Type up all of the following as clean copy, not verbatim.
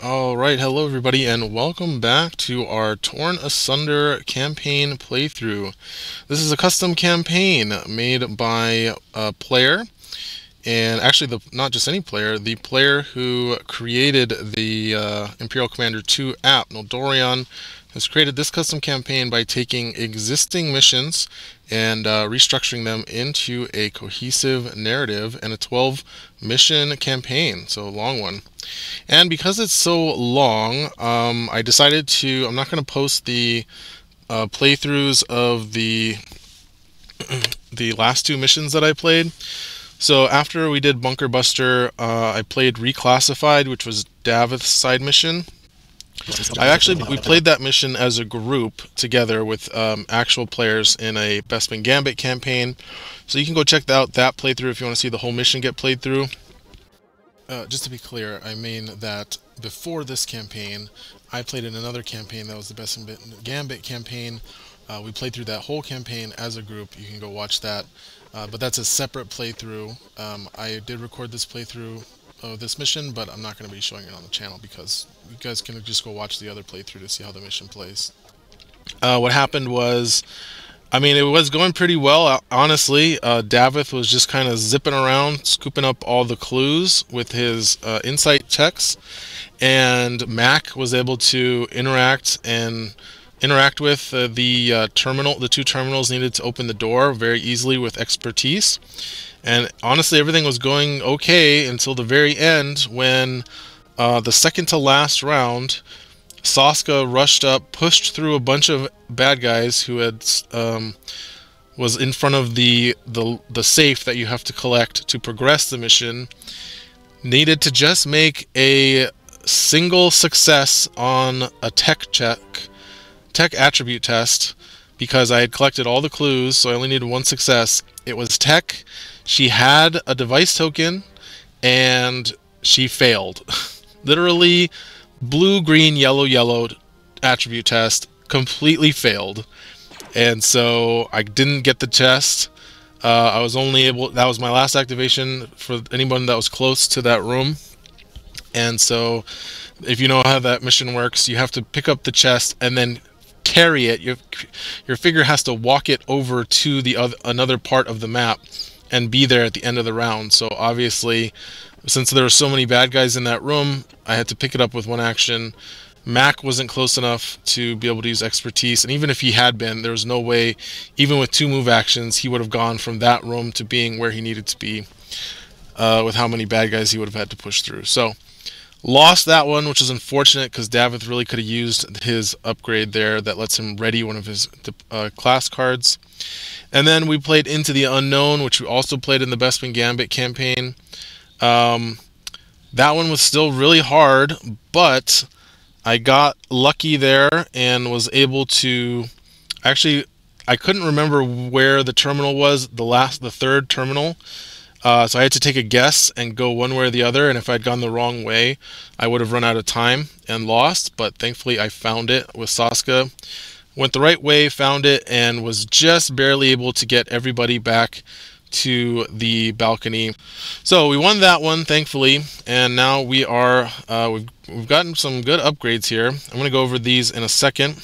Alright, hello everybody, and welcome back to our Torn Asunder campaign playthrough. This is a custom campaign made by a player, and actually not just any player, the player who created the Imperial Commander 2 app, Noldorian, has created this custom campaign by taking existing missions and restructuring them into a cohesive narrative and a 12 mission campaign, so a long one. And because it's so long, I decided I'm not going to post the playthroughs of the the last two missions that I played. So after we did Bunker Buster, I played Reclassified, which was Davith's side mission. We played that mission as a group together with actual players in a Bespin Gambit campaign. So you can go check out that playthrough if you want to see the whole mission get played through. Just to be clear, I mean that before this campaign, I played in another campaign that was the Bespin Gambit campaign. We played through that whole campaign as a group. You can go watch that. But that's a separate playthrough. I did record this playthrough of this mission, but I'm not going to be showing it on the channel because you guys can just go watch the other playthrough to see how the mission plays. What happened was, I mean, it was going pretty well, honestly. Davith was just kind of zipping around, scooping up all the clues with his insight checks, and Mac was able to interact with the two terminals needed to open the door very easily with expertise. And honestly, everything was going okay until the very end when the second to last round, Saska rushed up, pushed through a bunch of bad guys who had was in front of the safe that you have to collect to progress the mission. Needed to just make a single success on a tech attribute test because I had collected all the clues, so I only needed one success. It was tech. She had a device token, and she failed. Literally, blue, green, yellow, yellow attribute test completely failed, and so I didn't get the test. I was only able. That was my last activation for anyone that was close to that room, and so if you know how that mission works, you have to pick up the chest and then carry it. Your figure has to walk it over to another part of the map and be there at the end of the round. So obviously, since there were so many bad guys in that room, I had to pick it up with one action. Mac wasn't close enough to be able to use expertise, and even if he had been, there was no way, even with 2 move actions, he would have gone from that room to being where he needed to be with how many bad guys he would have had to push through. So lost that one, which is unfortunate because Davith really could have used his upgrade there that lets him ready one of his class cards. And then we played Into the Unknown, which we also played in the Bespin Gambit campaign. That one was still really hard, but I got lucky there and was able to... Actually, I couldn't remember where the terminal was, the third terminal. So I had to take a guess and go one way or the other, and if I'd gone the wrong way, I would have run out of time and lost, but thankfully I found it with Saska. Went the right way, found it, and was just barely able to get everybody back to the balcony. So we won that one, thankfully, and now we are, we've gotten some good upgrades here. I'm going to go over these in a second.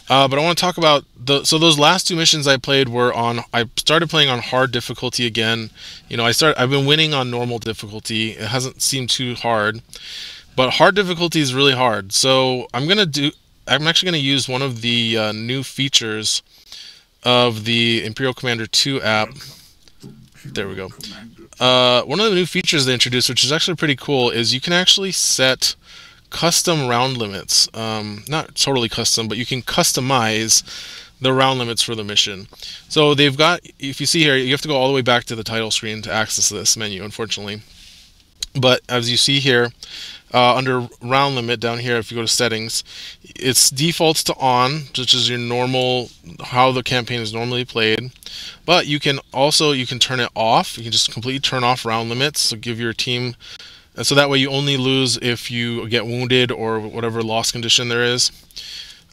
But I want to talk about so those last 2 missions I played were on. I started playing on hard difficulty again. You know, I've been winning on normal difficulty. It hasn't seemed too hard, but hard difficulty is really hard. So I'm actually gonna use one of the new features of the Imperial Commander 2 app. There we go. One of the new features they introduced, which is actually pretty cool, is you can actually set custom round limits. Not totally custom, but you can customize the round limits for the mission. So they've got, if you see here, you have to go all the way back to the title screen to access this menu, unfortunately. But as you see here, under round limit down here, if you go to settings, it's defaults to on, which is your normal, how the campaign is normally played. But you can turn it off. You can just completely turn off round limits, so give your team... And so that way you only lose if you get wounded or whatever loss condition there is.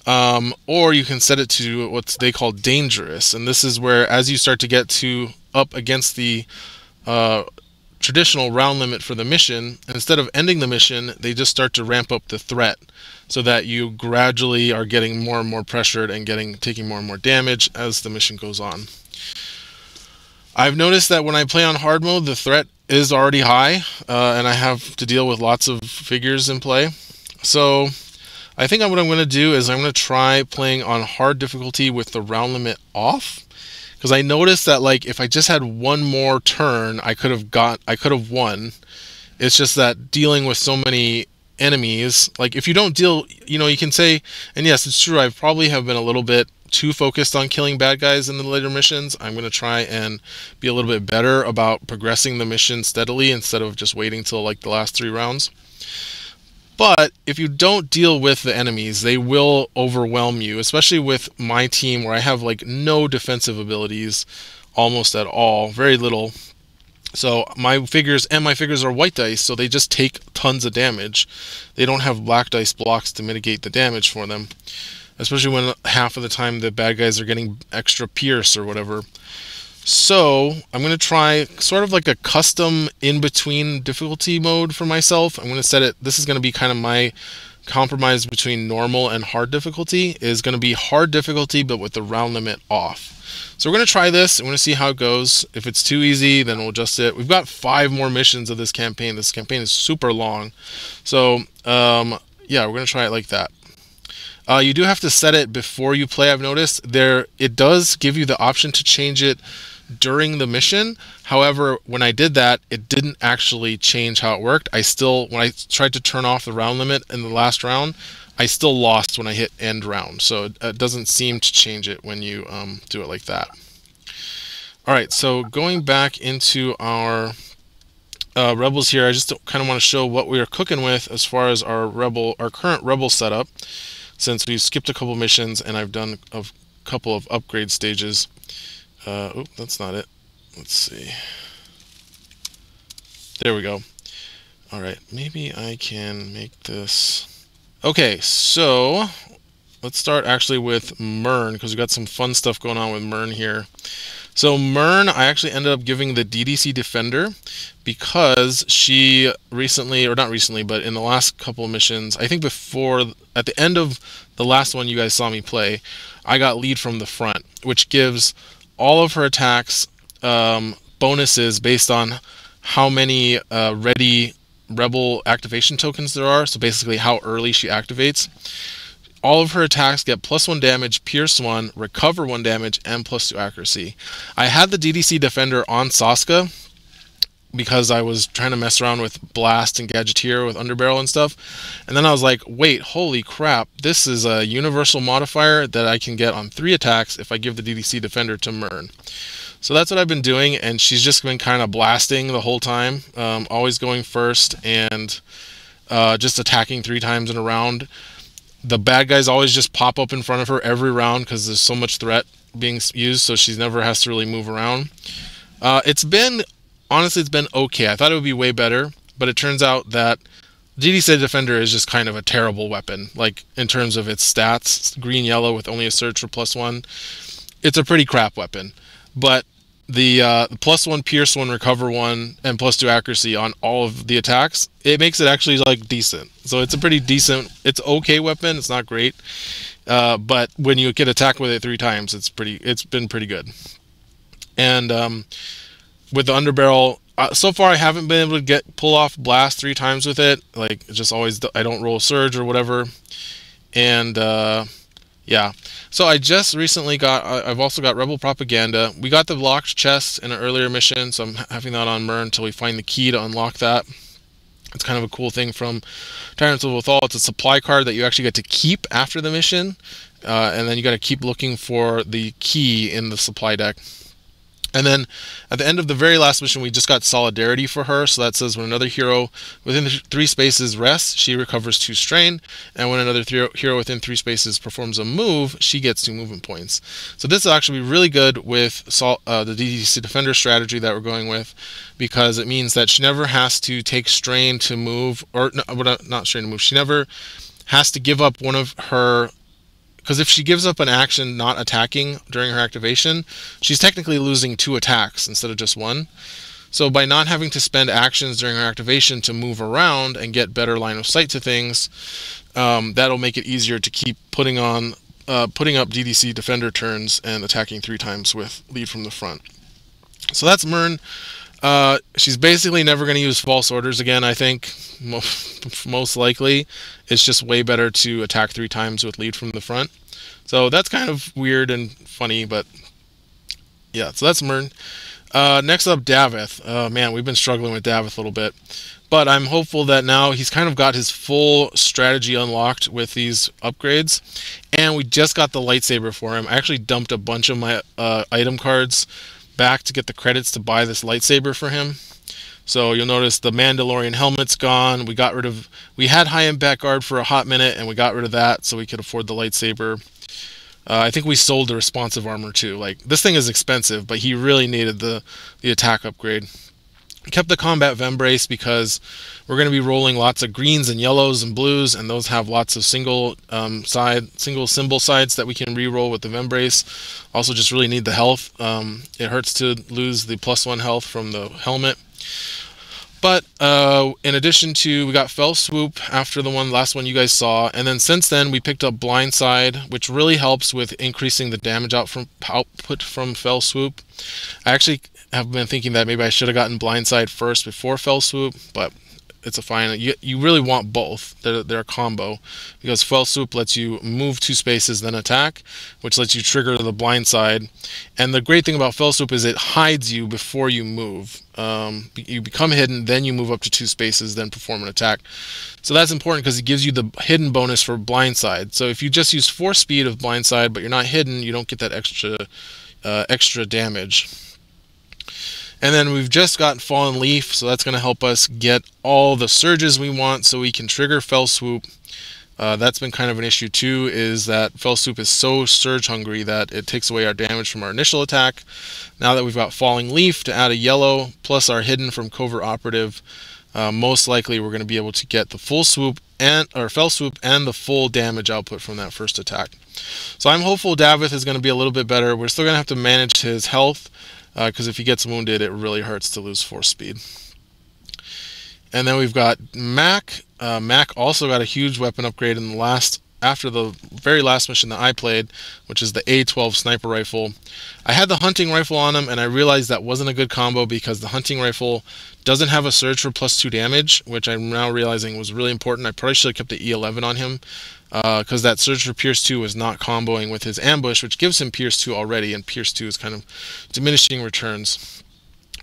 Or you can set it to what they call dangerous. And this is where, as you start to get up against the traditional round limit for the mission, and instead of ending the mission, they just start to ramp up the threat so that you gradually are getting more and more pressured and taking more and more damage as the mission goes on. I've noticed that when I play on hard mode, the threat is already high, and I have to deal with lots of figures in play. So I think what I'm going to do is I'm going to try playing on hard difficulty with the round limit off, because I noticed that like if I just had one more turn, I could have won. It's just that dealing with so many enemies, like if you don't deal, you can say, and yes, it's true, I probably have been a little bit too focused on killing bad guys in the later missions. I'm going to try and be a little bit better about progressing the mission steadily instead of just waiting till like the last 3 rounds. But if you don't deal with the enemies, they will overwhelm you, especially with my team where I have like no defensive abilities almost at all, very little. So my figures are white dice, so they just take tons of damage. They don't have black dice blocks to mitigate the damage for them, especially when half of the time the bad guys are getting extra pierce or whatever. So I'm going to try sort of like a custom in-between difficulty mode for myself. I'm going to set it, this is going to be kind of my compromise between normal and hard difficulty, is going to be hard difficulty but with the round limit off. So we're going to try this. I'm going to see how it goes. If it's too easy, then we'll adjust it. We've got 5 more missions of this campaign. This campaign is super long. So yeah, we're going to try it like that. You do have to set it before you play. I've noticed it does give you the option to change it during the mission. However, when I did that, it didn't actually change how it worked. When I tried to turn off the round limit in the last round, I still lost when I hit end round. So it doesn't seem to change it when you do it like that. Alright, so going back into our rebels here, I just kind of want to show what we are cooking with as far as our current rebel setup, since we've skipped a couple missions and I've done a couple of upgrade stages. Oh, that's not it. Let's see. There we go. Alright, maybe I can make this. Okay, so let's start actually with Mern, because we've got some fun stuff going on with Mern here. So Mern, I actually ended up giving the DDC Defender because she recently, or not recently, but in the last couple of missions, I think at the end of the last one you guys saw me play, I got lead from the front, which gives all of her attacks bonuses based on how many ready rebel activation tokens there are, so basically how early she activates. All of her attacks get +1 damage, pierce 1, recover 1 damage, and +2 accuracy. I had the DDC Defender on Saska because I was trying to mess around with Blast and Gadgeteer with Underbarrel and stuff. And then I was like, wait, holy crap, this is a universal modifier that I can get on 3 attacks if I give the DDC Defender to Mern. So that's what I've been doing, and she's just been kind of blasting the whole time, always going first and just attacking 3 times in a round. The bad guys always just pop up in front of her every round because there's so much threat being used, so she never has to really move around. Honestly, it's been okay. I thought it would be way better, but it turns out that DDC Defender is just kind of a terrible weapon. Like, in terms of its stats, green-yellow with only a surge for +1, it's a pretty crap weapon. But the +1 pierce 1, recover 1, and +2 accuracy on all of the attacks, it makes it actually like decent. So it's a pretty decent, it's okay weapon. It's not great, but when you get attacked with it 3 times, it's been pretty good. And with the Underbarrel, so far I haven't been able to pull off Blast 3 times with it. Like, just always, I don't roll Surge or whatever. And yeah, so I just recently I've also got Rebel Propaganda. We got the locked chest in an earlier mission, so I'm having that on Mern until we find the key to unlock that. It's kind of a cool thing from Tyrants of Lothal. It's a supply card that you actually get to keep after the mission, and then you got to keep looking for the key in the supply deck. And then at the end of the very last mission, we just got Solidarity for her. So that says when another hero within 3 spaces rests, she recovers 2 strain. And when another hero within 3 spaces performs a move, she gets 2 movement points. So this will actually be really good with the DDC Defender strategy that we're going with, because it means that she never has to take strain to move, or not strain to move. She never has to give up one of her... Because if she gives up an action not attacking during her activation, she's technically losing 2 attacks instead of just 1. So by not having to spend actions during her activation to move around and get better line of sight to things, that'll make it easier to keep putting up DDC defender turns and attacking 3 times with lead from the front. So that's Myrn. She's basically never going to use false orders again, I think. Most likely. It's just way better to attack 3 times with lead from the front. So that's kind of weird and funny, but yeah, so that's Myrn. Next up, Davith. Man, we've been struggling with Davith a little bit. But I'm hopeful that now he's kind of got his full strategy unlocked with these upgrades. And we just got the lightsaber for him. I actually dumped a bunch of my item cards back to get the credits to buy this lightsaber for him. So you'll notice the Mandalorian helmet's gone. We had high impact guard for a hot minute, and we got rid of that so we could afford the lightsaber. I think we sold the responsive armor too. Like, this thing is expensive, but he really needed the attack upgrade. Kept the combat Vembrace because we're going to be rolling lots of greens and yellows and blues, and those have lots of single symbol sides that we can re-roll with the Vembrace. Also just really need the health. It hurts to lose the +1 health from the helmet. But in addition to, we got Fell Swoop after the last one you guys saw, and then since then we picked up Blindside, which really helps with increasing the damage output from Fell Swoop. I actually have been thinking that maybe I should have gotten Blindside first before Fell Swoop, but it's a fine. You really want both. They're a combo, because Fell Swoop lets you move 2 spaces then attack, which lets you trigger the Blindside. And the great thing about Fell Swoop is it hides you before you move. You become hidden, then you move up to 2 spaces, then perform an attack. So that's important because it gives you the hidden bonus for Blindside. So if you just use 4 speed of Blindside but you're not hidden, you don't get that extra damage. And then we've just got Fallen Leaf, so that's going to help us get all the surges we want so we can trigger Fell Swoop. That's been kind of an issue too, is that Fell Swoop is so surge hungry that it takes away our damage from our initial attack. Now that we've got Falling Leaf to add a yellow, plus our hidden from Covert Operative, most likely we're going to be able to get the full swoop or Fell Swoop and the full damage output from that first attack. So I'm hopeful Davith is going to be a little bit better. We're still going to have to manage his health, because if he gets wounded, it really hurts to lose 4 speed. And then we've got Mac. Mac also got a huge weapon upgrade after the very last mission that I played, which is the A12 sniper rifle. I had the hunting rifle on him, and I realized that wasn't a good combo because the hunting rifle doesn't have a surge for +2 damage, which I'm now realizing was really important. I probably should have kept the E11 on him, because that surge for Pierce 2 was not comboing with his ambush, which gives him Pierce 2 already, and Pierce 2 is kind of diminishing returns.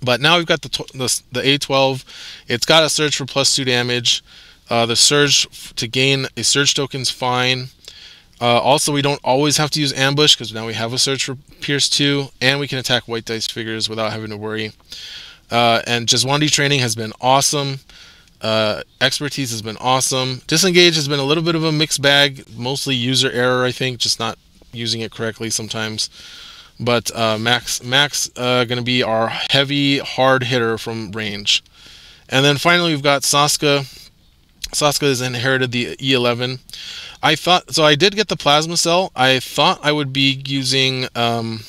But now we've got the A12. It's got a surge for +2 damage. The surge to gain a surge token is fine. Also, we don't always have to use ambush because now we have a surge for Pierce 2, and we can attack white dice figures without having to worry. And just 1D training has been awesome. Expertise has been awesome. Disengage has been a little bit of a mixed bag, mostly user error, I think, just not using it correctly sometimes. But Mac's going to be our heavy, hard hitter from range. And then finally we've got Saska. Saska has inherited the E11. I did get the plasma cell. I thought I would be using the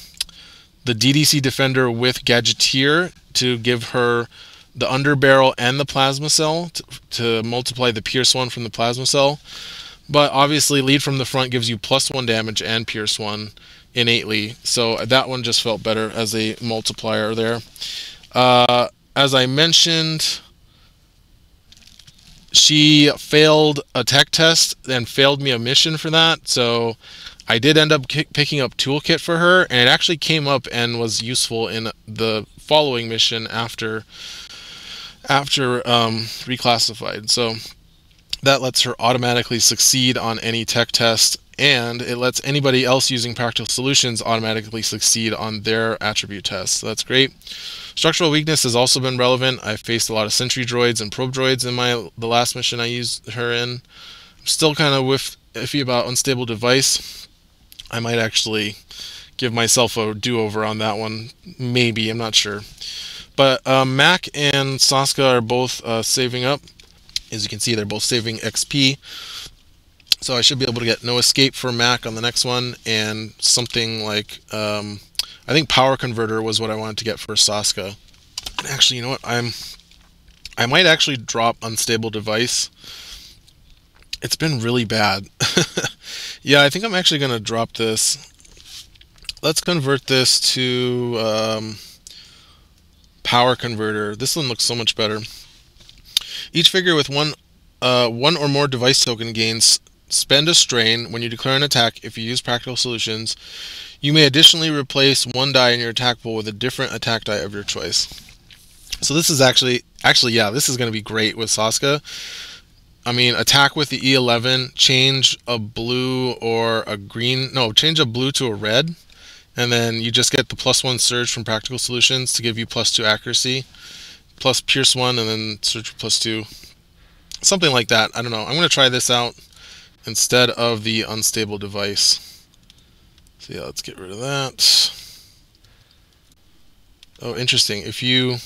DDC Defender with Gadgeteer to give her the underbarrel and the plasma cell to multiply the Pierce 1 from the plasma cell. But obviously lead from the front gives you +1 damage and Pierce 1 innately, so that one just felt better as a multiplier there. As I mentioned, she failed a tech test and failed me a mission for that, so I did end up picking up Toolkit for her, and it actually came up and was useful in the following mission after reclassified. So that lets her automatically succeed on any tech test, and it lets anybody else using Practical Solutions automatically succeed on their attribute tests. So that's great. Structural weakness has also been relevant. I faced a lot of sentry droids and probe droids in the last mission I used her in. I'm still kind of iffy about unstable device. I might actually give myself a do-over on that one. Maybe, I'm not sure. But Mac and Saska are both saving up. As you can see, they're both saving XP. So I should be able to get no escape for Mac on the next one, and something like, I think Power Converter was what I wanted to get for Saska. Actually, you know what? I might actually drop unstable device. It's been really bad. Yeah, I think I'm actually gonna drop this. Let's convert this to power converter. This one looks so much better. Each figure with one or more device token gains spend a strain when you declare an attack. If you use practical solutions, you may additionally replace one die in your attack pool with a different attack die of your choice. So this is actually yeah, this is going to be great with Saskia. I mean, attack with the E11, change a blue or a green, no, change a blue to a red, and then you just get the +1 surge from practical solutions to give you +2 accuracy, plus pierce 1, and then surge for +2. Something like that. I don't know. I'm going to try this out instead of the unstable device. So yeah, let's get rid of that. Oh, interesting. If you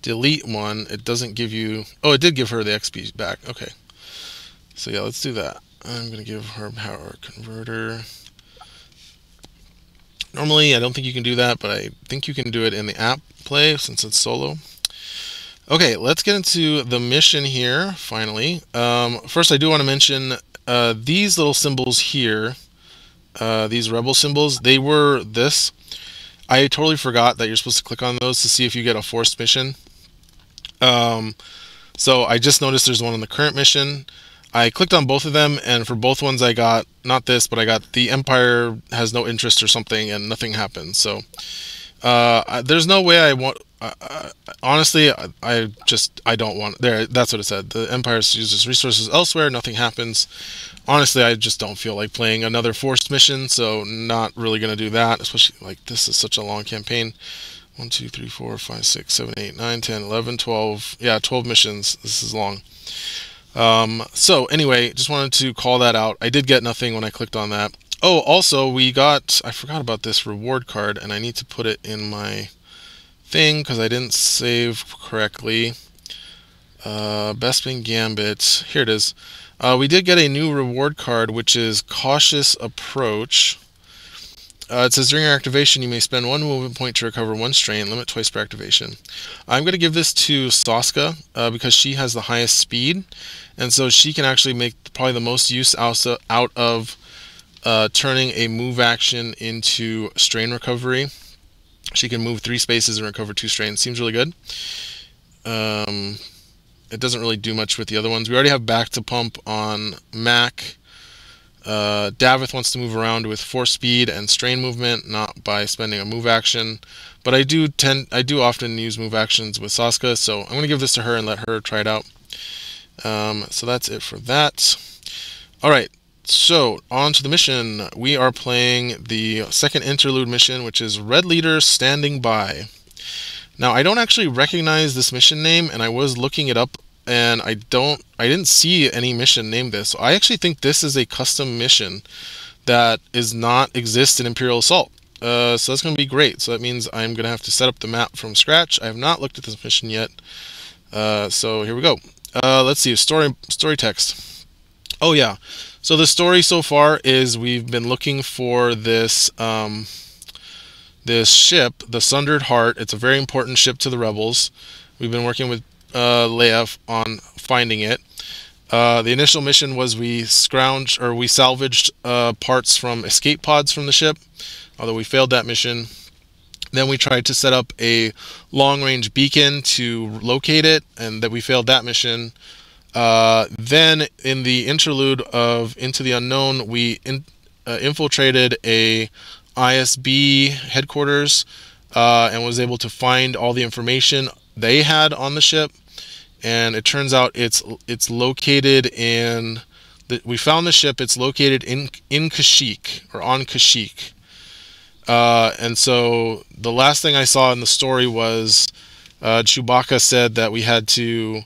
delete one, it doesn't give you... Oh, it did give her the XP back. Okay. So yeah, let's do that. I'm going to give her power converter. Normally, I don't think you can do that, but I think you can do it in the app play since it's solo. Okay, let's get into the mission here, finally. First, I do want to mention these little symbols here, these rebel symbols, they were this. I totally forgot that you're supposed to click on those to see if you get a forced mission. So I just noticed there's one on the current mission. I clicked on both of them, and for both ones I got, not this, but I got the Empire has no interest or something, and nothing happened. So there's no way I want... honestly, I don't want... There, that's what it said. The Empire uses resources elsewhere, nothing happens. Honestly, I just don't feel like playing another forced mission, so not really going to do that, especially like this is such a long campaign. 1, 2, 3, 4, 5, 6, 7, 8, 9, 10, 11, 12. Yeah, 12 missions. This is long. So anyway, just wanted to call that out. I did get nothing when I clicked on that. Oh, also we got... I forgot about this reward card, and I need to put it in my thing because I didn't save correctly. Bespin Gambit. Here it is. We did get a new reward card, which is Cautious Approach. It says during your activation, you may spend 1 movement point to recover 1 strain, limit twice per activation. I'm going to give this to Saskia because she has the highest speed, and so she can actually make probably the most use out of turning a move action into strain recovery. She can move 3 spaces and recover 2 strains. Seems really good. It doesn't really do much with the other ones. We already have back to pump on Mac. Davith wants to move around with force speed and strain movement, not by spending a move action. But I do often use move actions with Saskia, so I'm going to give this to her and let her try it out. So that's it for that. Alright, so on to the mission. We are playing the second interlude mission, which is Red Leader Standing By. Now, I don't actually recognize this mission name, and I was looking it up, and I didn't see any mission named this. So I actually think this is a custom mission that is not exist in Imperial Assault. So that's going to be great. So that means I'm going to have to set up the map from scratch. I have not looked at this mission yet. So here we go. Let's see, story text. Oh yeah. So the story so far is we've been looking for this this ship, the Sundered Heart. It's a very important ship to the rebels. We've been working with Leia on finding it. The initial mission was we salvaged parts from escape pods from the ship, although we failed that mission. Then we tried to set up a long-range beacon to locate it, and that we failed that mission. Then in the interlude of Into the Unknown, we infiltrated a ISB headquarters and was able to find all the information they had on the ship. And it turns out it's located in... we found the ship. It's located in Kashyyyk, or on Kashyyyk. And so the last thing I saw in the story was Chewbacca said that we had to,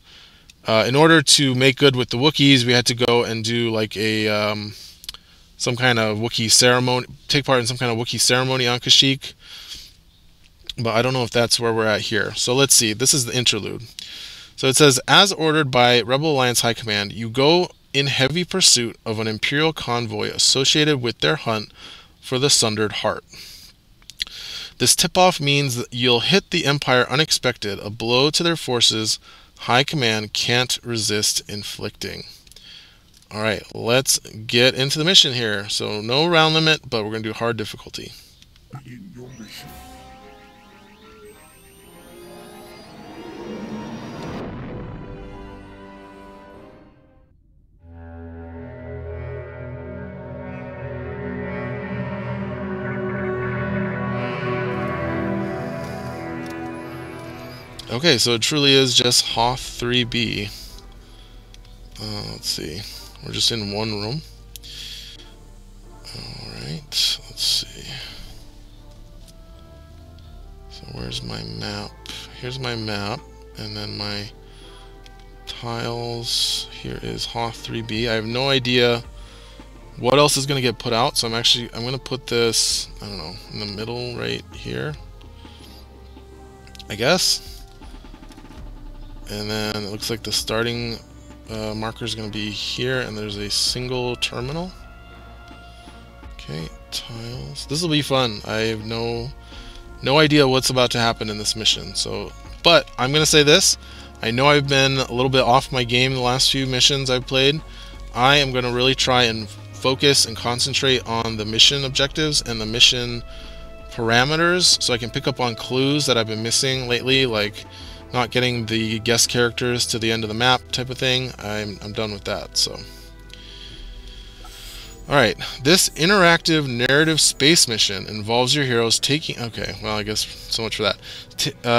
in order to make good with the Wookiees, we had to go and do like a some kind of Wookiee ceremony, take part in some kind of Wookiee ceremony on Kashyyyk. But I don't know if that's where we're at here. So let's see. This is the interlude. So it says, as ordered by Rebel Alliance High Command, you go in heavy pursuit of an Imperial convoy associated with their hunt for the Sundered Heart. This tip-off means that you'll hit the Empire unexpected, a blow to their forces High Command can't resist inflicting. Alright, let's get into the mission here. So no round limit, but we're going to do hard difficulty. Begin your mission. Okay, so it truly is just Hoth 3B. Let's see. We're just in one room. Alright, let's see. So where's my map? Here's my map, and then my tiles. Here is Hoth 3B. I have no idea what else is going to get put out, so I'm going to put this, I don't know, in the middle right here, I guess. And then it looks like the starting marker is going to be here, and there's a single terminal. Okay, tiles. This will be fun. I have no idea what's about to happen in this mission. So, but I'm going to say this. I know I've been a little bit off my game the last few missions I've played. I am going to really try and focus and concentrate on the mission objectives and the mission parameters, so I can pick up on clues that I've been missing lately, like not getting the guest characters to the end of the map type of thing. I'm done with that. So, alright, this interactive narrative space mission involves your heroes taking... Okay, well, I guess so much for that.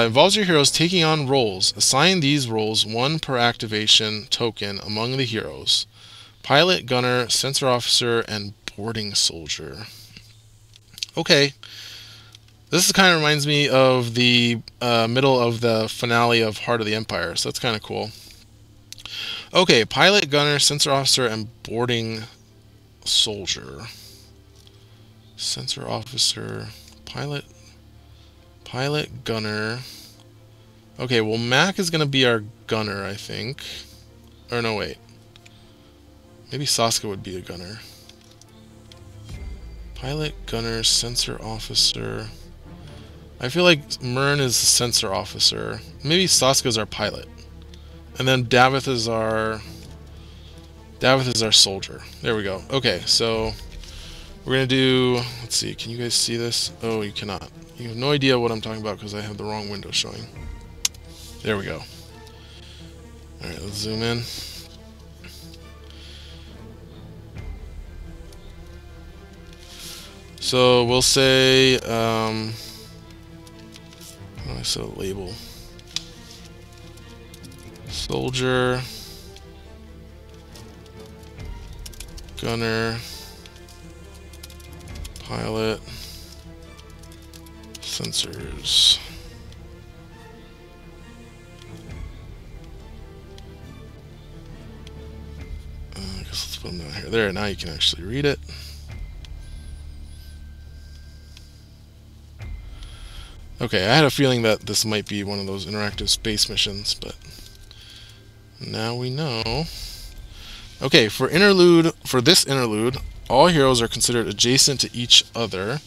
Involves your heroes taking on roles. Assign these roles one per activation token among the heroes. Pilot, gunner, sensor officer, and boarding soldier. Okay. This kind of reminds me of the middle of the finale of Heart of the Empire, so that's kind of cool. Okay, pilot, gunner, sensor officer, and boarding soldier. Sensor officer, pilot, gunner. Okay, well, Mac is going to be our gunner, I think. Or no, wait. Maybe Saska would be a gunner. Pilot, gunner, sensor officer. I feel like Mern is the sensor officer. Maybe Saska's our pilot. And then Davith is our soldier. There we go. Okay, so we're gonna do, let's see, can you guys see this? Oh, you cannot. You have no idea what I'm talking about because I have the wrong window showing. There we go. Alright, let's zoom in. So we'll say I set a label. Soldier, gunner, pilot, sensors. I guess let's put them down here. There, now you can actually read it. Okay, I had a feeling that this might be one of those interactive space missions, but now we know. Okay, for this interlude, all heroes are considered adjacent to each other.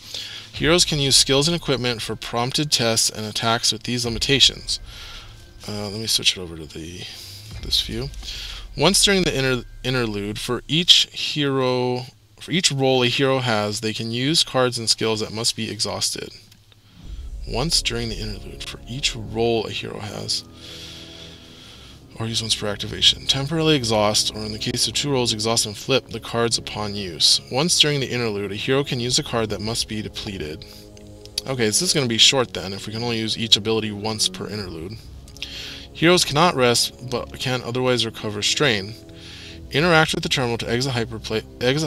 Heroes can use skills and equipment for prompted tests and attacks with these limitations. Let me switch it over to this view. Once during the interlude, for each role a hero has, they can use cards and skills that must be exhausted. Once during the interlude, for each role a hero has, or use once per activation. Temporarily exhaust, or in the case of two roles, exhaust and flip the cards upon use. Once during the interlude, a hero can use a card that must be depleted. Okay, this is going to be short then, if we can only use each ability once per interlude. Heroes cannot rest, but can otherwise recover strain. Interact with the terminal to exit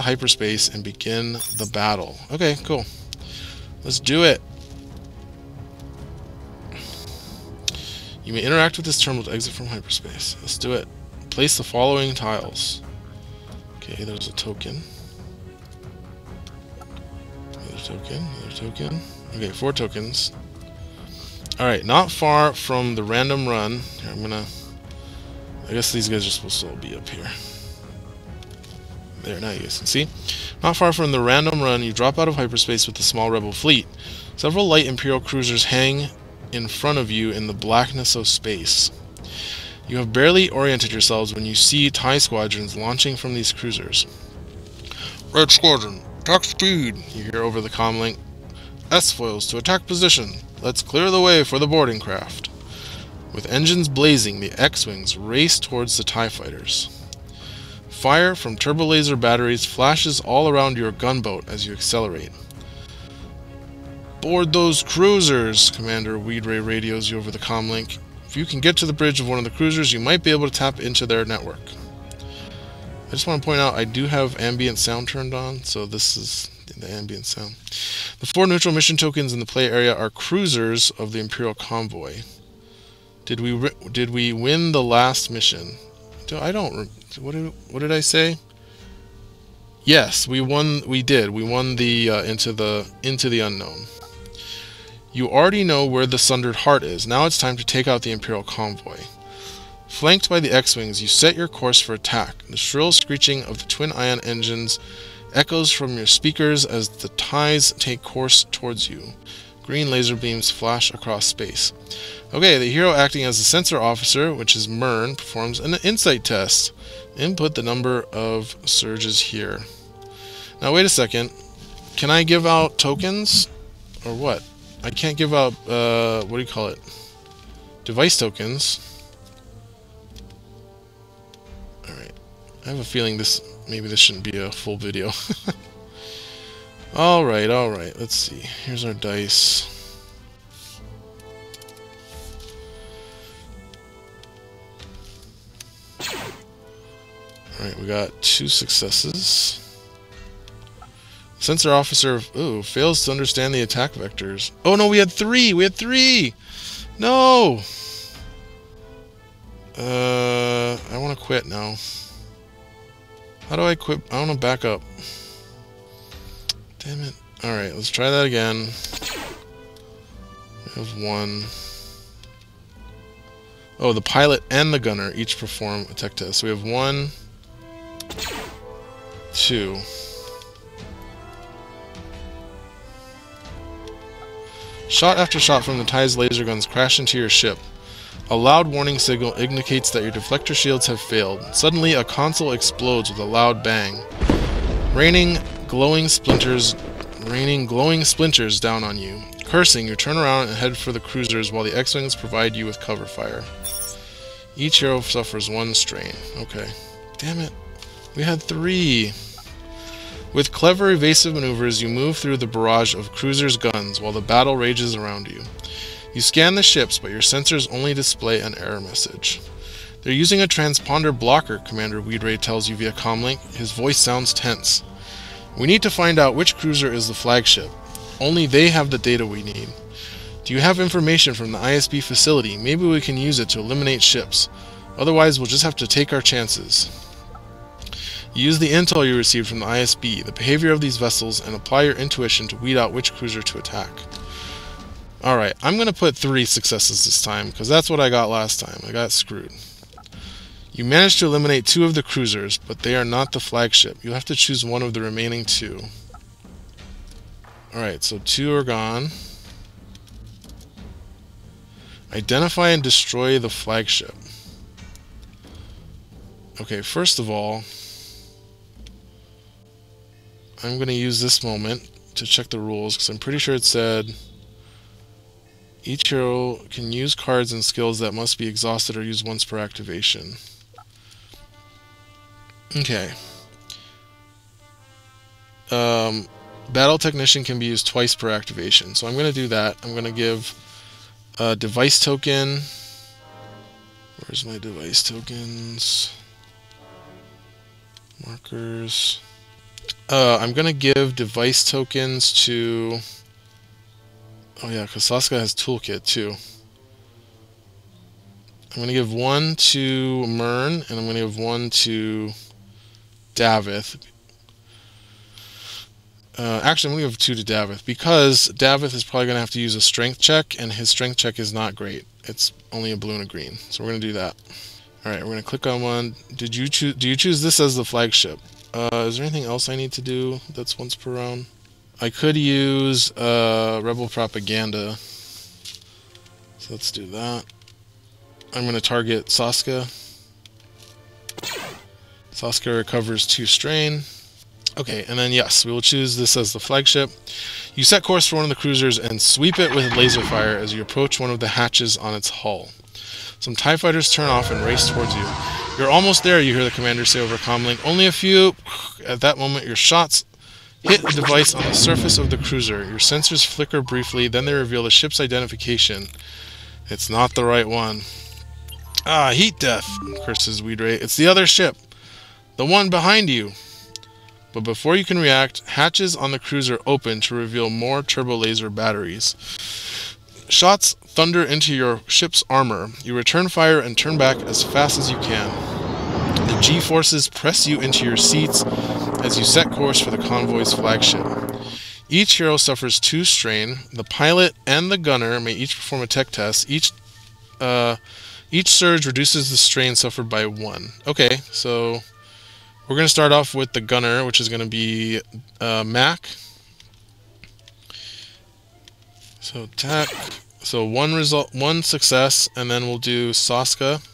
hyperspace and begin the battle. Okay, cool. Let's do it. You may interact with this terminal to exit from hyperspace. Let's do it. Place the following tiles. Okay, there's a token. Another token, another token. Okay, 4 tokens. Alright, not far from the random run. Here, I guess these guys are supposed to all be up here. There, now you guys can see. Not far from the random run, you drop out of hyperspace with the small rebel fleet. Several light Imperial cruisers hang in front of you in the blackness of space. You have barely oriented yourselves when you see TIE squadrons launching from these cruisers. Red Squadron, attack speed, you hear over the comlink. S-foils to attack position. Let's clear the way for the boarding craft. With engines blazing, the X-Wings race towards the TIE fighters. Fire from turbolaser batteries flashes all around your gunboat as you accelerate. Board those cruisers, Commander Weedray radios you over the comlink. If you can get to the bridge of one of the cruisers, you might be able to tap into their network. I just want to point out I do have ambient sound turned on, so this is the ambient sound. The 4 neutral mission tokens in the play area are cruisers of the Imperial convoy. Did we win the last mission? What did I say? Yes, we won. We did. We won the into the unknown. You already know where the Sundered Heart is. Now it's time to take out the Imperial convoy. Flanked by the X-Wings, you set your course for attack. The shrill screeching of the twin-ion engines echoes from your speakers as the TIEs take course towards you. Green laser beams flash across space. Okay, the hero acting as the sensor officer, which is Mern, performs an insight test. Input the number of surges here. Now wait a second. Can I give out tokens? Or what? I can't give out, what do you call it? Device tokens. Alright. I have a feeling maybe this shouldn't be a full video. Alright, let's see. Here's our dice. Alright, we got 2 successes. Sensor officer, fails to understand the attack vectors. Oh no, we had 3! We had 3! No! I want to quit now. How do I quit? I want to back up. Damn it. Alright, let's try that again. We have 1. Oh, the pilot and the gunner each perform a tech test. So we have 1, 2. Shot after shot from the TIE's laser guns crash into your ship. A loud warning signal indicates that your deflector shields have failed. Suddenly, a console explodes with a loud bang, raining glowing splinters down on you. Cursing, you turn around and head for the cruisers while the X-Wings provide you with cover fire. Each hero suffers 1 strain. Okay. Damn it. We had 3. With clever evasive maneuvers, you move through the barrage of cruisers' guns while the battle rages around you. You scan the ships, but your sensors only display an error message. They're using a transponder blocker, Commander Weedray tells you via comlink. His voice sounds tense. We need to find out which cruiser is the flagship. Only they have the data we need. Do you have information from the ISB facility? Maybe we can use it to eliminate ships. Otherwise, we'll just have to take our chances. Use the intel you received from the ISB, the behavior of these vessels, and apply your intuition to weed out which cruiser to attack. Alright, I'm going to put 3 successes this time, because that's what I got last time. I got screwed. You managed to eliminate 2 of the cruisers, but they are not the flagship. You'll have to choose one of the remaining 2. Alright, so 2 are gone. Identify and destroy the flagship. Okay, first of all, I'm going to use this moment to check the rules, because I'm pretty sure it said each hero can use cards and skills that must be exhausted or used once per activation. Okay. Battle Technician can be used twice per activation, so I'm going to do that. I'm going to give a device token. Where's my device tokens? Markers. I'm going to give device tokens to... Oh yeah, because Saska has toolkit too. I'm going to give 1 to Mern, and I'm going to give 1 to Davith. Actually, I'm going to give 2 to Davith, because Davith is probably going to have to use a strength check, and his strength check is not great. It's only a blue and a green, so we're going to do that. Alright, we're going to click on 1. Do you choose this as the flagship? Is there anything else I need to do that's once per round? I could use Rebel Propaganda. So let's do that. I'm going to target Saska. Saska recovers 2 strain. Okay, and then yes, we will choose this as the flagship. You set course for one of the cruisers and sweep it with laser fire as you approach one of the hatches on its hull. Some TIE fighters turn off and race towards you. You're almost there, you hear the commander say over comlink. Only a few. At that moment, your shots hit a device on the surface of the cruiser. Your sensors flicker briefly, then they reveal the ship's identification. It's not the right one. Ah, heat death, curses Weedray. It's the other ship. The one behind you. But before you can react, hatches on the cruiser open to reveal more turbo laser batteries. Shots thunder into your ship's armor. You return fire and turn back as fast as you can. The G-forces press you into your seats as you set course for the convoy's flagship. Each hero suffers 2 strain. The pilot and the gunner may each perform a tech test. Each surge reduces the strain suffered by 1. Okay, so we're going to start off with the gunner, which is going to be Mac. So tech. So 1 success, and then we'll do Saska.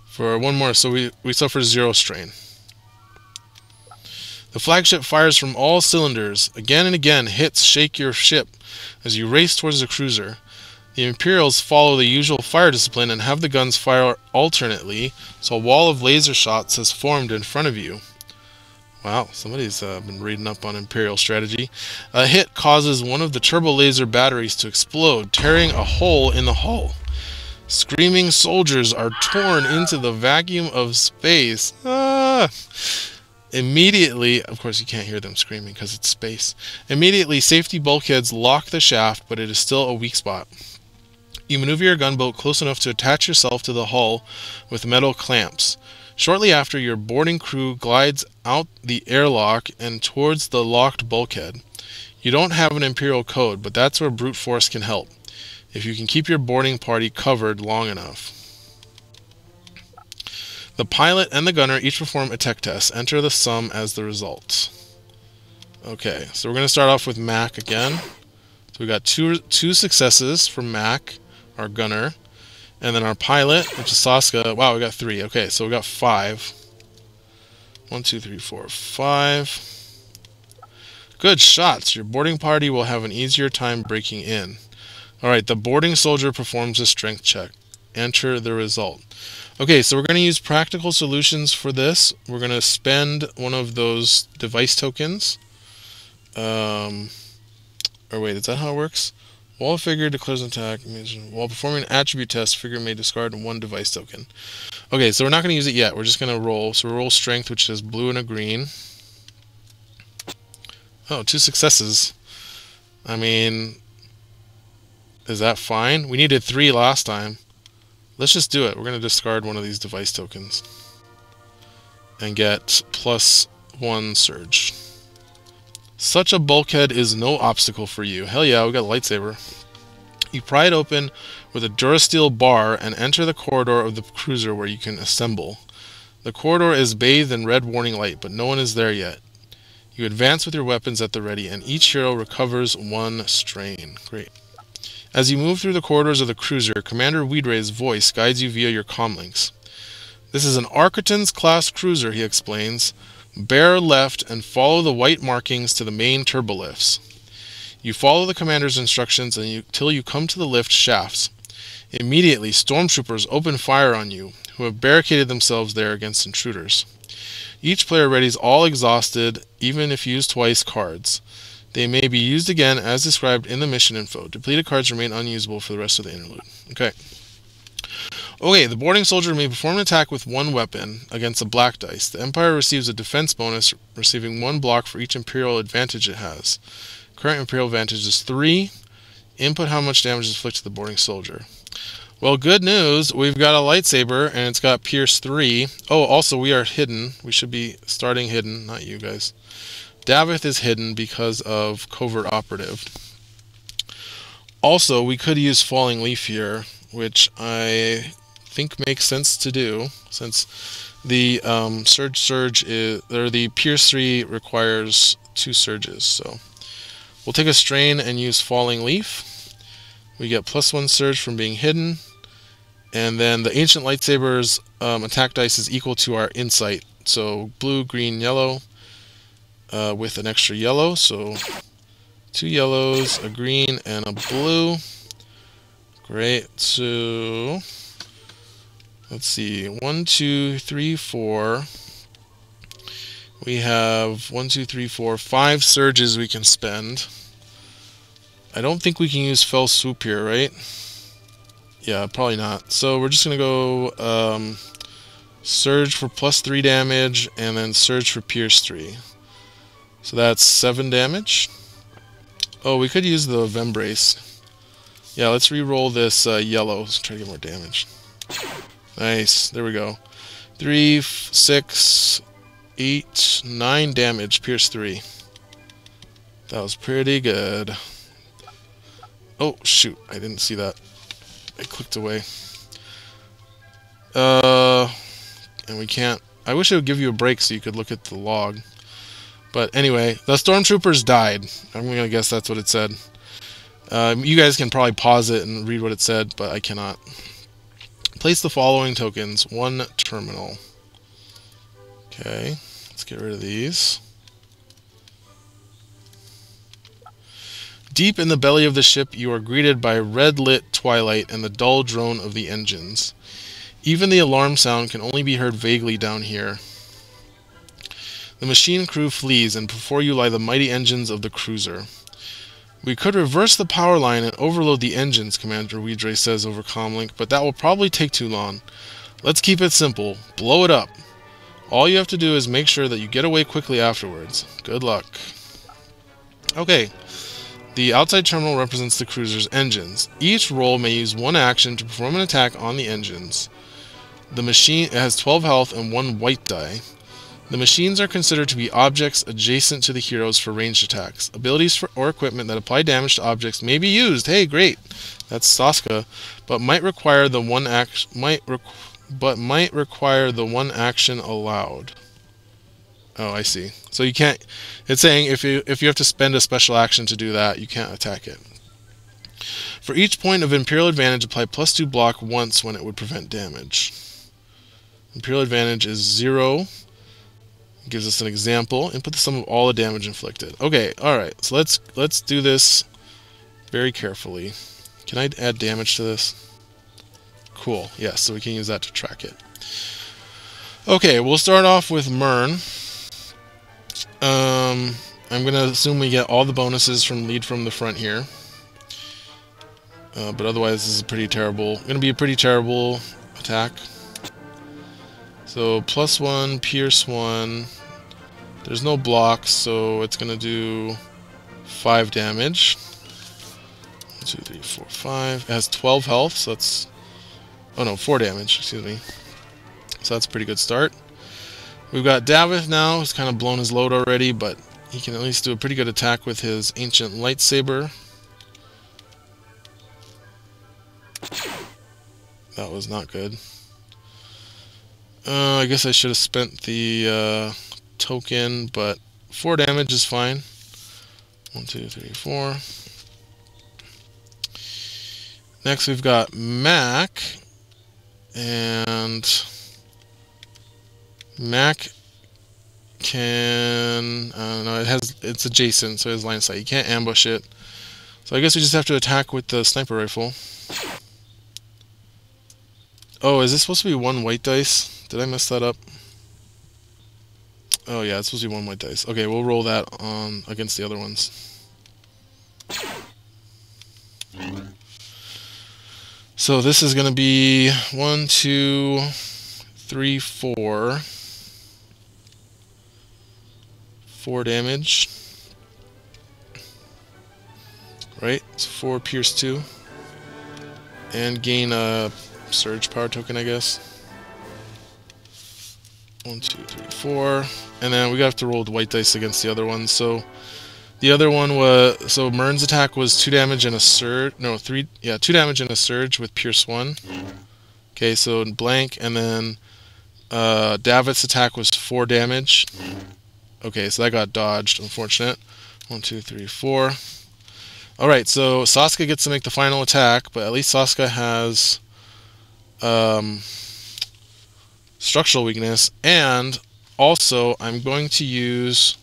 For 1 more, so we suffer 0 strain. The flagship fires from all cylinders. Again and again, hits shake your ship as you race towards the cruiser. The Imperials follow the usual fire discipline and have the guns fire alternately, so a wall of laser shots has formed in front of you. Wow, somebody's been reading up on Imperial strategy. A hit causes one of the turbo laser batteries to explode, tearing a hole in the hull. Screaming soldiers are torn into the vacuum of space. Ah! Immediately, of course you can't hear them screaming because it's space. Immediately, safety bulkheads lock the shaft, but it is still a weak spot. You maneuver your gunboat close enough to attach yourself to the hull with metal clamps. Shortly after, your boarding crew glides out the airlock and towards the locked bulkhead. You don't have an Imperial code, but that's where brute force can help, if you can keep your boarding party covered long enough. The pilot and the gunner each perform a tech test. Enter the sum as the result. Okay, so we're going to start off with Mac again. So we got two successes from Mac, our gunner. And then our pilot, which is Saska. Wow, we got 3. Okay, so we got 5. 1, 2, 3, 4, 5. Good shots. Your boarding party will have an easier time breaking in. Alright, the boarding soldier performs a strength check. Enter the result. Okay, so we're going to use practical solutions for this. We're going to spend one of those device tokens. Or wait, is that how it works? While a figure declares an attack, while performing an attribute test, figure may discard 1 device token. Okay, so we're not going to use it yet. We're just going to roll. So we'll roll strength, which is blue and a green. Oh, 2 successes. I mean, is that fine? We needed 3 last time. Let's just do it. We're going to discard one of these device tokens and get +1 surge. Such a bulkhead is no obstacle for you. Hell yeah, we got a lightsaber. You pry it open with a Durasteel bar and enter the corridor of the cruiser where you can assemble. The corridor is bathed in red warning light, but no one is there yet. You advance with your weapons at the ready, and each hero recovers 1 strain. Great. As you move through the corridors of the cruiser, Commander Weedray's voice guides you via your comlinks. This is an Architons-class cruiser, he explains. Bear left and follow the white markings to the main turbolifts. You follow the commander's instructions until you come to the lift shafts. Immediately, stormtroopers open fire on you, who have barricaded themselves there against intruders. Each player readies all exhausted, even if used twice, cards. They may be used again as described in the mission info. Depleted cards remain unusable for the rest of the interlude. Okay. Okay, the boarding soldier may perform an attack with 1 weapon against a black dice. The Empire receives a defense bonus, receiving 1 block for each Imperial advantage it has. Current Imperial advantage is 3. Input how much damage is inflicted to the boarding soldier. Well, good news. We've got a lightsaber, and it's got Pierce 3. Oh, also, we are hidden. We should be starting hidden, not you guys. Davith is hidden because of Covert Operative. Also, we could use Falling Leaf here, which I think makes sense to do, since The surge is, or the Pierce 3 requires 2 surges. So we'll take a strain and use Falling Leaf. We get +1 surge from being hidden. And then the Ancient Lightsaber's attack dice is equal to our insight. So blue, green, yellow, with an extra yellow. So 2 yellows, a green, and a blue. Great. So let's see. 1, 2, 3, 4. We have 1, 2, 3, 4, 5 surges we can spend. I don't think we can use Fell Swoop here, right? Yeah, probably not. So we're just going to go Surge for +3 damage, and then Surge for Pierce 3. So that's 7 damage. Oh, we could use the Vembrace. Yeah, let's re-roll this yellow. Let's try to get more damage. Nice. There we go. 3, 6, 8, 9 damage. Pierce 3. That was pretty good. Oh, shoot. I didn't see that. I clicked away. And we can't... I wish it would give you a break so you could look at the log. But anyway, the stormtroopers died. I'm going to guess that's what it said. You guys can probably pause it and read what it said, but I cannot. Place the following tokens. 1 terminal. Okay, let's get rid of these. Deep in the belly of the ship, you are greeted by red-lit twilight and the dull drone of the engines. Even the alarm sound can only be heard vaguely down here. The machine crew flees, and before you lie the mighty engines of the cruiser. We could reverse the power line and overload the engines, Commander Weedre says over comlink, but that will probably take too long. Let's keep it simple. Blow it up. All you have to do is make sure that you get away quickly afterwards. Good luck. Okay. The outside terminal represents the cruiser's engines. Each role may use 1 action to perform an attack on the engines. The machine has 12 health and 1 white die. The machines are considered to be objects adjacent to the heroes for ranged attacks. Abilities or equipment that apply damage to objects may be used. Hey, great. That's Saska, but might require the 1 action require the 1 action allowed. Oh, I see. So you can't... It's saying if you have to spend a special action to do that, you can't attack it. For each point of Imperial Advantage, apply +2 block once when it would prevent damage. Imperial Advantage is 0. It gives us an example. Input the sum of all the damage inflicted. Okay, alright. So let's do this very carefully. Can I add damage to this? Cool. Yes, so we can use that to track it. Okay, we'll start off with Mern. I'm going to assume we get all the bonuses from lead from the front here. But otherwise, this is going to be a pretty terrible attack. So, +1, Pierce 1. There's no blocks, so it's going to do 5 damage. 1, 2, 3, 4, 5. It has 12 health, so that's... Oh no, 4 damage, excuse me. So that's a pretty good start. We've got Davith now, who's kind of blown his load already, but he can at least do a pretty good attack with his Ancient Lightsaber. That was not good. I guess I should have spent the token, but 4 damage is fine. 1, 2, 3, 4. Next we've got Mac, and Mac can, no, it's adjacent, so it has line of sight. You can't ambush it. So I guess we just have to attack with the sniper rifle. Oh, is this supposed to be 1 white dice? Did I mess that up? Oh yeah, it's supposed to be 1 white dice. Okay, we'll roll that on against the other ones. So this is going to be 1, 2, 3, 4. 4 damage. Right? It's 4 Pierce 2. And gain a Surge power token, I guess. 1, 2, 3, 4. And then we have to roll the white dice against the other one. So the other one was... So Mern's attack was 2 damage and a surge... No, 3... Yeah, 2 damage and a surge with Pierce 1. Okay, so blank. And then Davit's attack was 4 damage. Okay, so that got dodged. Unfortunate. 1, 2, 3, 4. Alright, so Sasuke gets to make the final attack, but at least Sasuke has structural weakness, and also I'm going to use...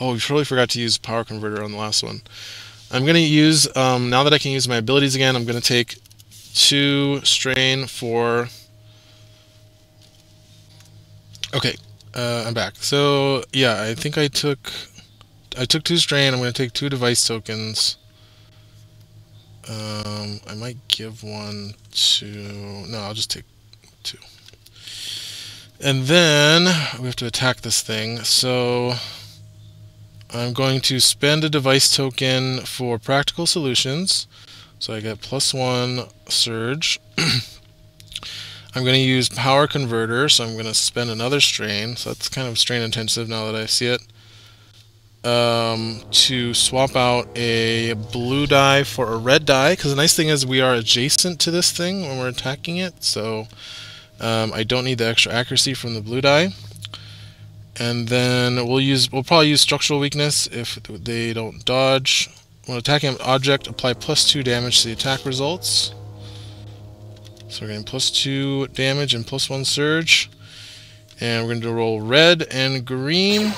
Oh, we totally forgot to use power converter on the last one. I'm going to use, now that I can use my abilities again, I'm going to take 2 strain for... Okay, I'm back. So, yeah, I think I took 2 strain. I'm going to take 2 device tokens. I might give one to... No, I'll just take 2. And then we have to attack this thing. So I'm going to spend a device token for practical solutions. So I get +1 surge. I'm going to use power converter, so I'm going to spend another strain. So that's kind of strain intensive now that I see it. To swap out a blue die for a red die, because the nice thing is we are adjacent to this thing when we're attacking it, so I don't need the extra accuracy from the blue die. And then we'll probably use structural weakness if they don't dodge. When attacking an object, apply +2 damage to the attack results. So we're getting +2 damage and +1 surge. And we're going to roll red and green.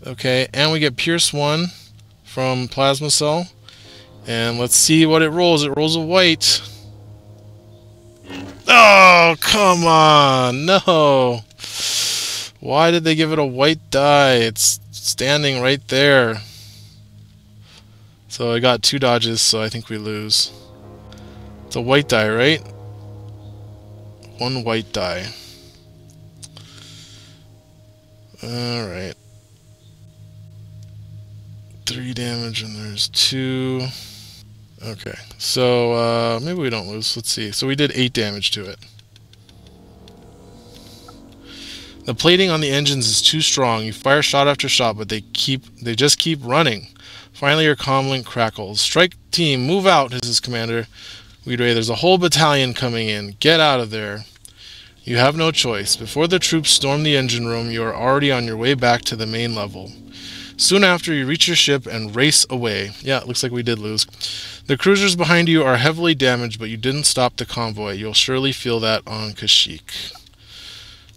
Okay, and we get Pierce 1 from Plasma Cell. And let's see what it rolls. It rolls a white. Oh, come on! No! Why did they give it a white die? It's standing right there. So I got 2 dodges, so I think we lose. It's a white die, right? 1 white die. Alright. 3 damage and there's 2. Okay, so maybe we don't lose. Let's see. So we did 8 damage to it. The plating on the engines is too strong. You fire shot after shot, but they just keep running. Finally, your comlink crackles. Strike team, move out, hisses Commander Weedray. There's a whole battalion coming in. Get out of there. You have no choice. Before the troops storm the engine room, you are already on your way back to the main level. Soon after, you reach your ship and race away. Yeah, it looks like we did lose. The cruisers behind you are heavily damaged, but you didn't stop the convoy. You'll surely feel that on Kashyyyk.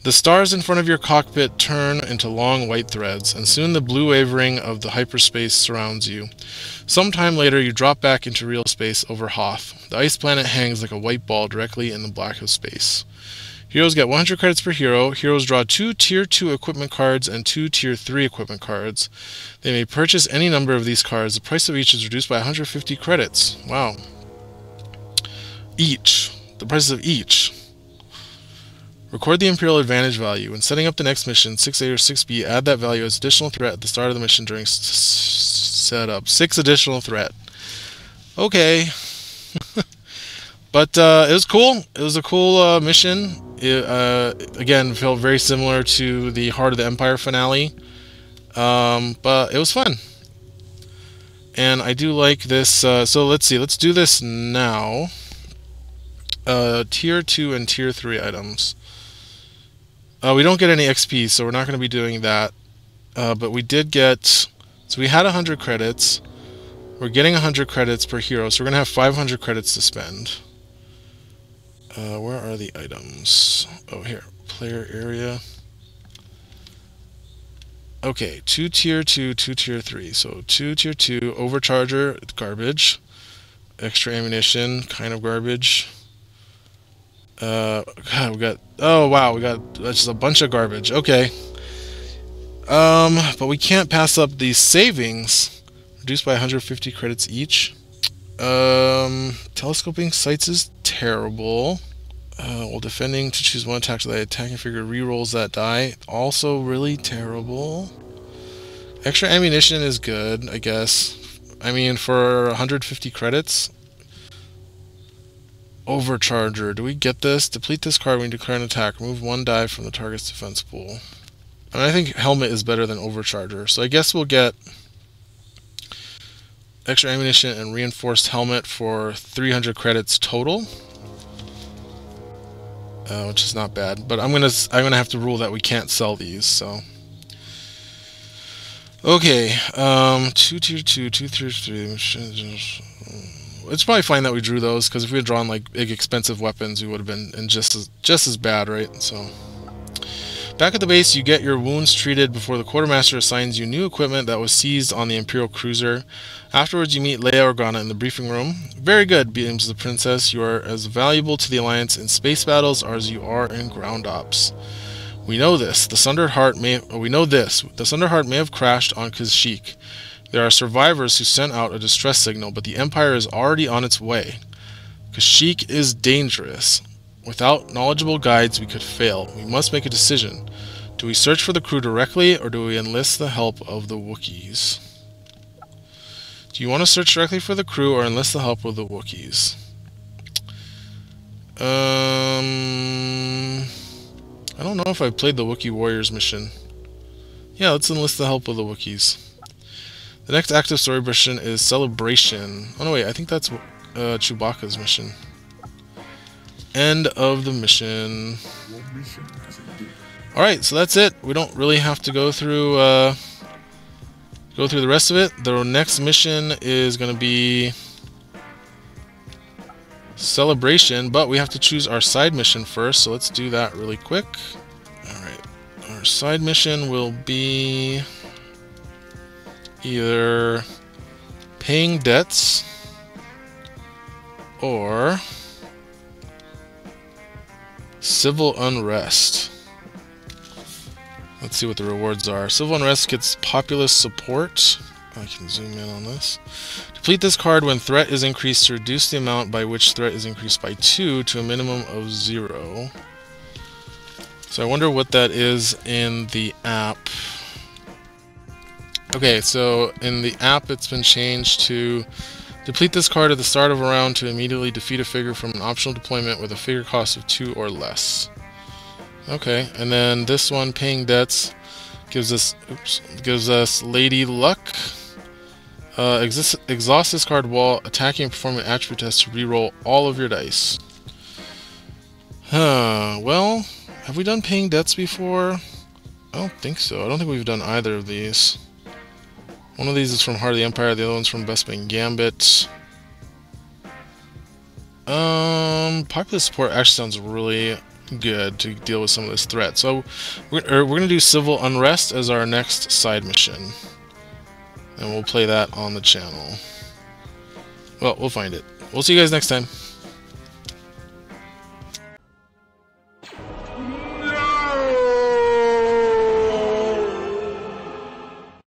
The stars in front of your cockpit turn into long white threads, and soon the blue wavering of the hyperspace surrounds you. Sometime later, you drop back into real space over Hoth. The ice planet hangs like a white ball directly in the black of space. Heroes get 100 credits per hero. Heroes draw 2 Tier 2 equipment cards and 2 Tier 3 equipment cards. They may purchase any number of these cards. The price of each is reduced by 150 credits. Wow. Each. The prices of each. Record the Imperial Advantage value. When setting up the next mission, 6A or 6B, add that value as additional threat at the start of the mission during setup. 6 additional threat. Okay. But it was cool. It was a cool mission. It, again, felt very similar to the Heart of the Empire finale. But it was fun. And I do like this. So let's see. Let's do this now. Tier 2 and Tier 3 items. We don't get any XP, so we're not going to be doing that. But we did get... So we had 100 credits. We're getting 100 credits per hero, so we're going to have 500 credits to spend. Where are the items? Oh, here. Player area. Okay, 2 Tier 2, 2 Tier 3. So 2 Tier 2, Overcharger, garbage. Extra ammunition, kind of garbage. God, we got... Oh, wow, we got just a bunch of garbage. Okay. But we can't pass up these savings. Reduced by 150 credits each. Telescoping sights is terrible. While defending, to choose one attack so that attacking figure rerolls that die. Also really terrible. Extra ammunition is good, I guess. I mean, for 150 credits. Overcharger. Do we get this? Deplete this card when you declare an attack. Remove 1 die from the target's defense pool. I mean, I think Helmet is better than Overcharger. So I guess we'll get extra ammunition and reinforced helmet for 300 credits total. which is not bad. But I'm gonna have to rule that we can't sell these. So okay, 2 tier 2, 2 tier 3. It's probably fine that we drew those, because if we had drawn like big expensive weapons, we would have been in just as bad, right? So. Back at the base, you get your wounds treated before the quartermaster assigns you new equipment that was seized on the Imperial cruiser. Afterwards, you meet Leia Organa in the briefing room. Very good, beams the princess. You are as valuable to the Alliance in space battles as you are in ground ops. We know this. The Sundered Heart may have crashed on Kashyyyk. There are survivors who sent out a distress signal, but the Empire is already on its way. Kashyyyk is dangerous. Without knowledgeable guides, we could fail. We must make a decision. Do we search for the crew directly, or do we enlist the help of the Wookiees? Do you want to search directly for the crew, or enlist the help of the Wookiees? I don't know if I've played the Wookiee Warriors mission. Yeah, let's enlist the help of the Wookiees. The next active story mission is Celebration. Oh no, wait, I think that's Chewbacca's mission. End of the mission. Alright, so that's it. We don't really have to go through the rest of it. The next mission is going to be Celebration, but we have to choose our side mission first, so let's do that really quick. Alright, our side mission will be either paying debts or civil unrest. Let's see what the rewards are. Civil unrest gets populist support. I can zoom in on this. Deplete this card when threat is increased to reduce the amount by which threat is increased by 2 to a minimum of 0. So I wonder what that is in the app. Okay, so in the app it's been changed to deplete this card at the start of a round to immediately defeat a figure from an optional deployment with a figure cost of 2 or less. Okay, and then this one, paying debts, gives us Lady Luck. Exhaust this card while attacking and performing an attribute test to reroll all of your dice. Well, have we done paying debts before? I don't think so. I don't think we've done either of these. One of these is from Heart of the Empire, the other one's from Best Bang Gambit. Popular support actually sounds really good to deal with some of this threat. So we're going to do Civil Unrest as our next side mission. And we'll play that on the channel. Well, we'll find it. We'll see you guys next time.